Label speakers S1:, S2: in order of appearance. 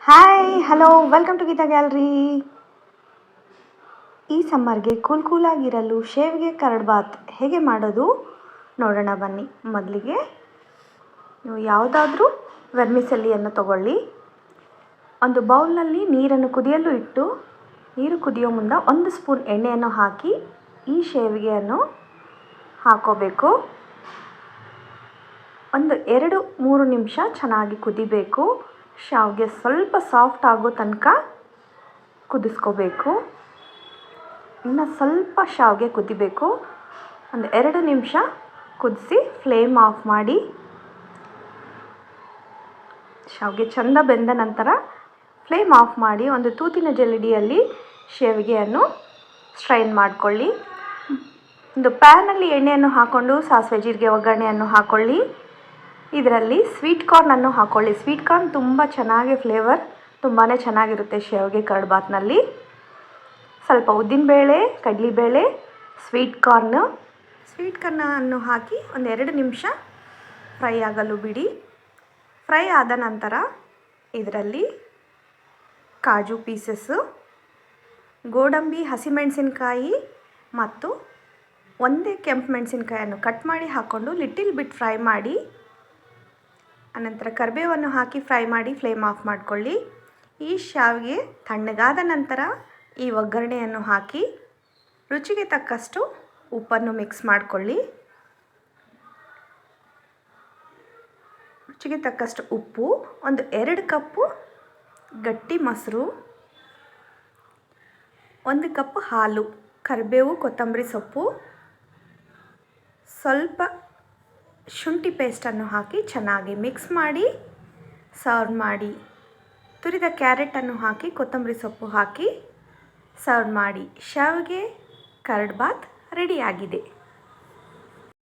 S1: Hi hello welcome to Geeta gallery. ಈ ಸಮ್ಮರ್ಗೆ ಕೂಲಾಗಿರಲು ಶೇವಿಗೆ ಕರಡ್ಬಾತ್ ಹೇಗೆ ಮಾಡೋದು ನೋಡೋಣ ಬನ್ನಿ. ಮೊದಲಿಗೆ ನೀವು ಯಾವುದಾದ್ರೂ ವೆರ್ಮಿಸೆಲ್ಲಿಯನ್ನು ತಗೊಳ್ಳಿ. ಒಂದು ಬೌಲ್ನಲ್ಲಿ ನೀರನ್ನು ಕುದಿಯಲು ಇಟ್ಟು ನೀರು ಕುದಿಯೋ ಮುನ್ನ 1 ಸ್ಪೂನ್ ಎಣ್ಣೆಯನ್ನು ಹಾಕಿ ಈ ಶೇವಿಗೆಯನ್ನು ಹಾಕೋಬೇಕು. ಒಂದು 2-3 ನಿಮಿಷ ಚೆನ್ನಾಗಿ ಕುದಿಬೇಕು. ಶಾವಿಗೆ ಸ್ವಲ್ಪ ಸಾಫ್ಟ್ ಆಗೋ ತನಕ ಕುದಿಸ್ಕೋಬೇಕು. ಇನ್ನು ಸ್ವಲ್ಪ ಶಾವಿಗೆ ಕುದಿಬೇಕು. ಒಂದು 2 ನಿಮಿಷ ಕುದಿಸಿ ಫ್ಲೇಮ್ ಆಫ್ ಮಾಡಿ. ಶಾವಿಗೆ ಚೆಂದ ಬೆಂದ ನಂತರ ಫ್ಲೇಮ್ ಆಫ್ ಮಾಡಿ ಒಂದು ತೂತಿನ ಜಲ್ಲಡಿಯಲ್ಲಿ ಶಾವಿಗೆಯನ್ನು ಸ್ಟ್ರೈನ್ ಮಾಡಿಕೊಳ್ಳಿ. ಒಂದು ಪ್ಯಾನಲ್ಲಿ ಎಣ್ಣೆಯನ್ನು ಹಾಕ್ಕೊಂಡು ಸಾಸಿವೆ ಜೀರಿಗೆ ಒಗ್ಗರಣೆಯನ್ನು ಹಾಕ್ಕೊಳ್ಳಿ. ಇದರಲ್ಲಿ ಸ್ವೀಟ್ ಕಾರ್ನನ್ನು ಹಾಕ್ಕೊಳ್ಳಿ. ಸ್ವೀಟ್ ಕಾರ್ನ್ ತುಂಬ ಚೆನ್ನಾಗಿ ಫ್ಲೇವರ್ ತುಂಬಾ ಚೆನ್ನಾಗಿರುತ್ತೆ ಶಾವಿಗೆ ಕರಡ್ಬಾತ್ನಲ್ಲಿ. ಸ್ವಲ್ಪ ಉದ್ದಿನಬೇಳೆ, ಕಡಲೆಬೇಳೆ, ಸ್ವೀಟ್ ಕಾರ್ನನ್ನು ಹಾಕಿ ಒಂದು 2 ನಿಮಿಷ ಫ್ರೈ ಆಗಲು ಬಿಡಿ. ಫ್ರೈ ಆದ ನಂತರ ಇದರಲ್ಲಿ ಕಾಜು ಪೀಸಸ್ಸು, ಗೋಡಂಬಿ, ಹಸಿಮೆಣಸಿನ್ಕಾಯಿ ಮತ್ತು ಒಂದೇ ಕೆಂಪು ಮೆಣಸಿನ್ಕಾಯನ್ನು ಕಟ್ ಮಾಡಿ ಹಾಕ್ಕೊಂಡು ಲಿಟಿಲ್ ಬಿಟ್ ಫ್ರೈ ಮಾಡಿ. ಅನಂತರ ಕರಿಬೇವನ್ನು ಹಾಕಿ ಫ್ರೈ ಮಾಡಿ ಫ್ಲೇಮ್ ಆಫ್ ಮಾಡಿಕೊಳ್ಳಿ. ಈ ಶಾವಿಗೆ ತಣ್ಣಗಾದ ನಂತರ ಈ ಒಗ್ಗರಣೆಯನ್ನು ಹಾಕಿ ರುಚಿಗೆ ತಕ್ಕಷ್ಟು ಉಪ್ಪನ್ನು ಮಿಕ್ಸ್ ಮಾಡಿಕೊಳ್ಳಿ. ರುಚಿಗೆ ತಕ್ಕಷ್ಟು ಉಪ್ಪು, ಒಂದು 2 ಕಪ್ಪು ಗಟ್ಟಿ ಮೊಸರು, 1 ಕಪ್ ಹಾಲು, ಕರಿಬೇವು, ಕೊತ್ತಂಬರಿ ಸೊಪ್ಪು, ಸ್ವಲ್ಪ ಶುಂಠಿ ಪೇಸ್ಟನ್ನು ಹಾಕಿ ಚೆನ್ನಾಗಿ ಮಿಕ್ಸ್ ಮಾಡಿ ಸರ್ವ್ ಮಾಡಿ. ತುರಿದ ಕ್ಯಾರೆಟನ್ನು ಹಾಕಿ ಕೊತ್ತಂಬರಿ ಸೊಪ್ಪು ಹಾಕಿ ಸರ್ವ್ ಮಾಡಿ. ಶಾವಿಗೆ ಕರಡ್ಬಾತ್ ರೆಡಿಯಾಗಿದೆ.